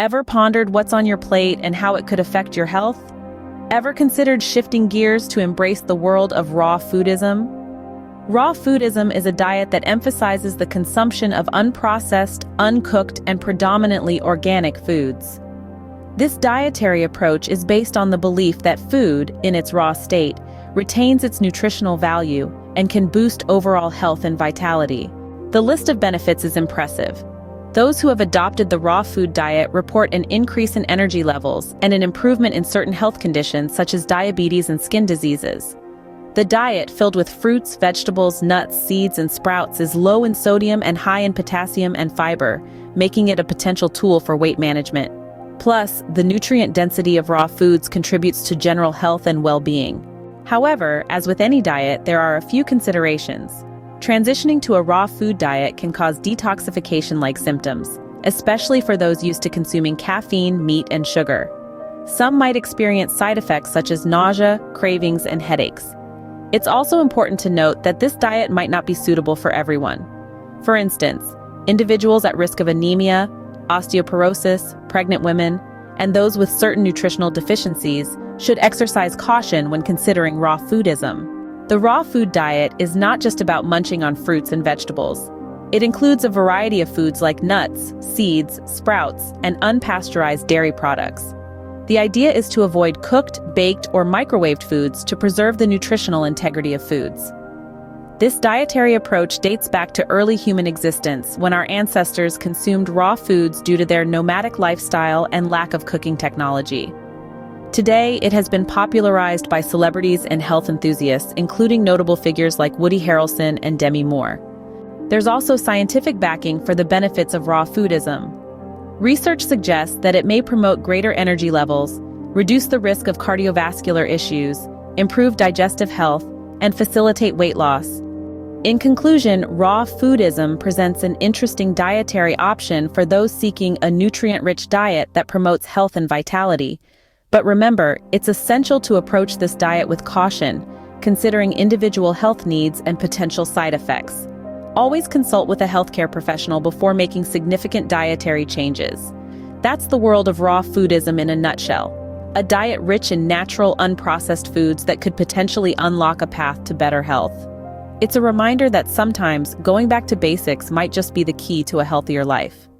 Ever pondered what's on your plate and how it could affect your health? Ever considered shifting gears to embrace the world of raw foodism? Raw foodism is a diet that emphasizes the consumption of unprocessed, uncooked, and predominantly organic foods. This dietary approach is based on the belief that food, in its raw state, retains its nutritional value and can boost overall health and vitality. The list of benefits is impressive. Those who have adopted the raw food diet report an increase in energy levels and an improvement in certain health conditions such as diabetes and skin diseases. The diet, filled with fruits, vegetables, nuts, seeds, and sprouts, is low in sodium and high in potassium and fiber, making it a potential tool for weight management. Plus, the nutrient density of raw foods contributes to general health and well-being. However, as with any diet, there are a few considerations. Transitioning to a raw food diet can cause detoxification-like symptoms, especially for those used to consuming caffeine, meat, and sugar. Some might experience side effects such as nausea, cravings, and headaches. It's also important to note that this diet might not be suitable for everyone. For instance, individuals at risk of anemia, osteoporosis, pregnant women, and those with certain nutritional deficiencies should exercise caution when considering raw foodism. The raw food diet is not just about munching on fruits and vegetables. It includes a variety of foods like nuts, seeds, sprouts, and unpasteurized dairy products. The idea is to avoid cooked, baked, or microwaved foods to preserve the nutritional integrity of foods. This dietary approach dates back to early human existence, when our ancestors consumed raw foods due to their nomadic lifestyle and lack of cooking technology. Today, it has been popularized by celebrities and health enthusiasts, including notable figures like Woody Harrelson and Demi Moore. There's also scientific backing for the benefits of raw foodism. Research suggests that it may promote greater energy levels, reduce the risk of cardiovascular issues, improve digestive health, and facilitate weight loss. In conclusion, raw foodism presents an interesting dietary option for those seeking a nutrient-rich diet that promotes health and vitality. But remember, it's essential to approach this diet with caution, considering individual health needs and potential side effects. Always consult with a healthcare professional before making significant dietary changes. That's the world of raw foodism in a nutshell. A diet rich in natural, unprocessed foods that could potentially unlock a path to better health. It's a reminder that sometimes going back to basics might just be the key to a healthier life.